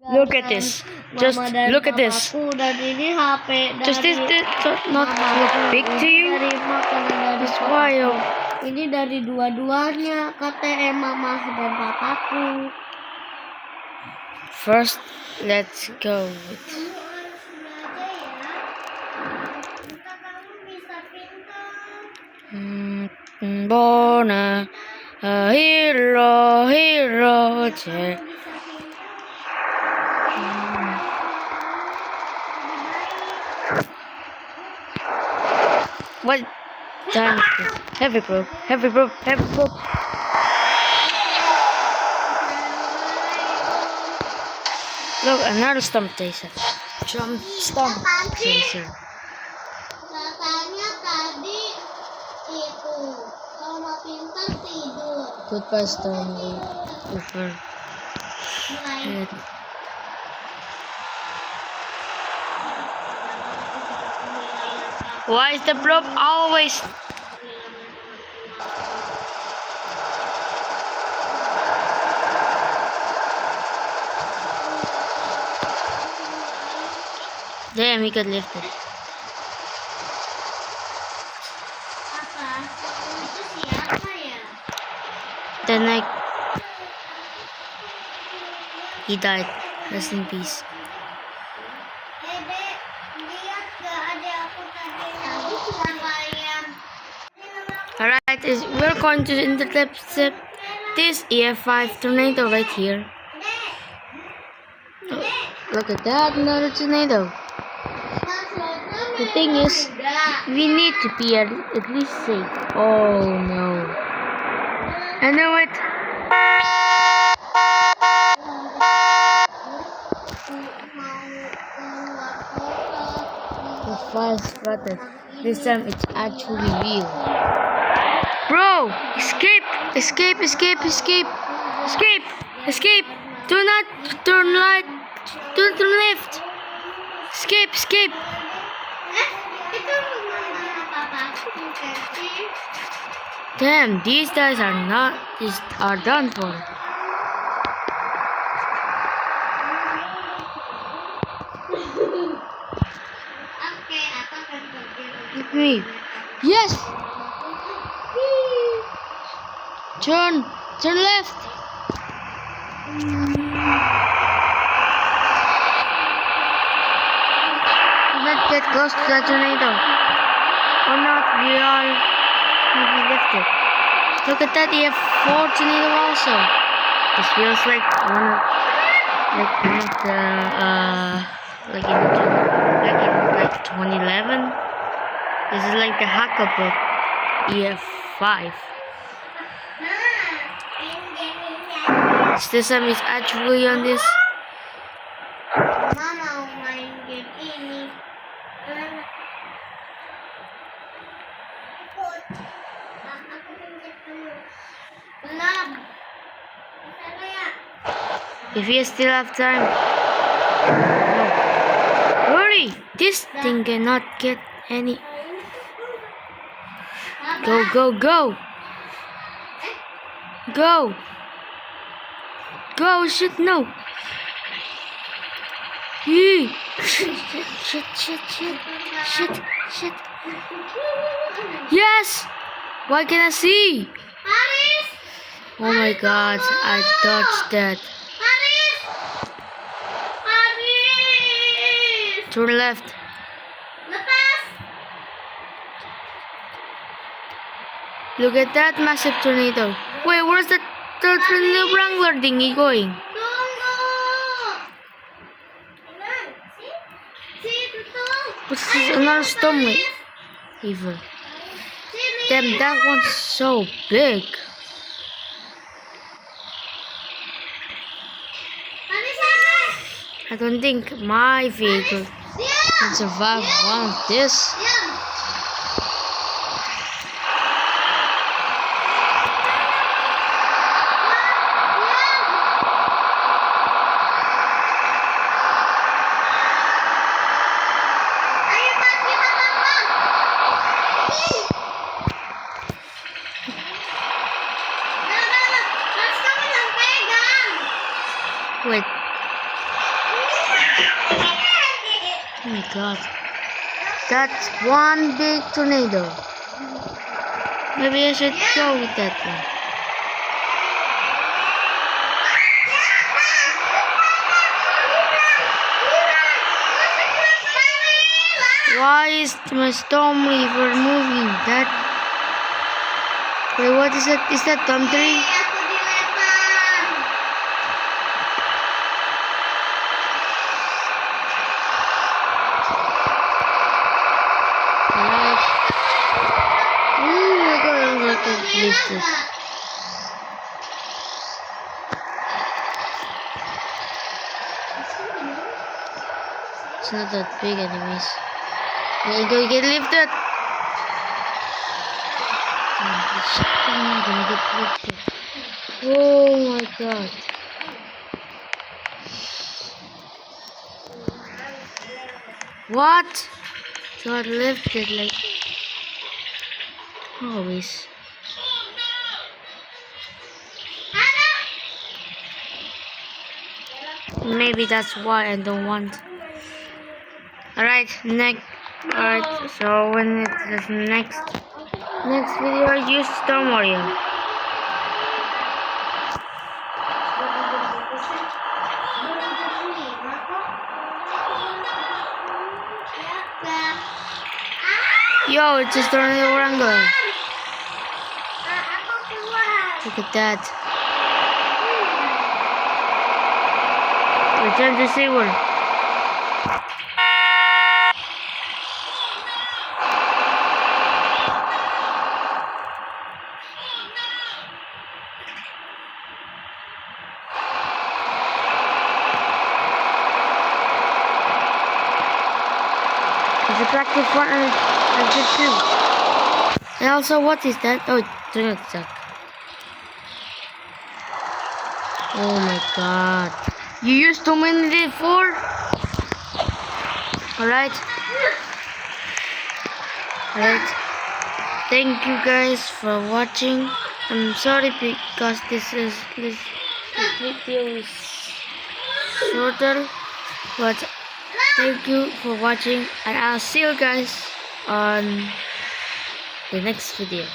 Look at this. Just look at this. Dan ini HP dari Just this not look big to you? dari makanan dari That's why ini dari dua-duanya KTM mama dan papaku. first let's go with Bona a hero Jack. What time is this? Heavy bro. Look, another stump chaser. Stump chaser. Katanya tadi itu kalau pintar tidur. Goodbye, Storm. Over. Why is the blob always? Damn, he could lift it. Apa? Itu siapa ya? Then he died. Rest in peace. Dek, lihat gak ada aku tadi sama ayam. Alright, we're going to intercept this EF5 tornado right here. Oh, look at that, another tornado. The thing is, we need to be at least safe. Oh no. I know it. The fire spotted. This time it's actually real. Bro! Escape! Do not turn right. Do not turn left. Escape! Itu rumah papaku Keci. Damn, these guys are done for. Oke, aku akan pergi. Look at me. Yes! Turn left. Do not get close to the tornado. Or not, we all will be lifted. Look at that, EF4 tornado also. This feels like one of the like in 2011. This is like the hackable EF5. This time is actually on this. Mama mau main game ini. Aku pencet dulu. Belum. Sana ya. If you still have time. No. Hurry! This thing cannot get any. Go! Go! Shit, no! Shit! Yes! Why can't I see? Haris! Oh my god, I dodged that. Haris! Turn left. Lepas! Look at that massive tornado. Wait, where's the tornado wrangler thingy going? Tunggu! Si tutup! What's this? Another storm Reaver. Damn, that one's so big. I don't think my vehicle can survive one of this. Wait, Oh my god. That's one big tornado. Maybe I should go with that one. Why is my storm Reaver moving? That. Wait, what is that? Is that country? Alright. Oh my god, I'm going to list it. It's not that big anyways. I'm gonna get lifted. I'm gonna get lifted. Oh my god. What? Got lifted like always. Maybe that's why I don't want. Alright, next. Alright, so when it's the next video, I use Storm Warrior. Yo, it's just Tornado Wrangler. Look at that. Return to SeaWorld. It's a practice 152. And also, what is that? Oh, donut sack. Oh my god. You used too many before? Alright. Alright. Thank you guys for watching. I'm sorry because this video is shorter. But thank you for watching, and I'll see you guys on the next video.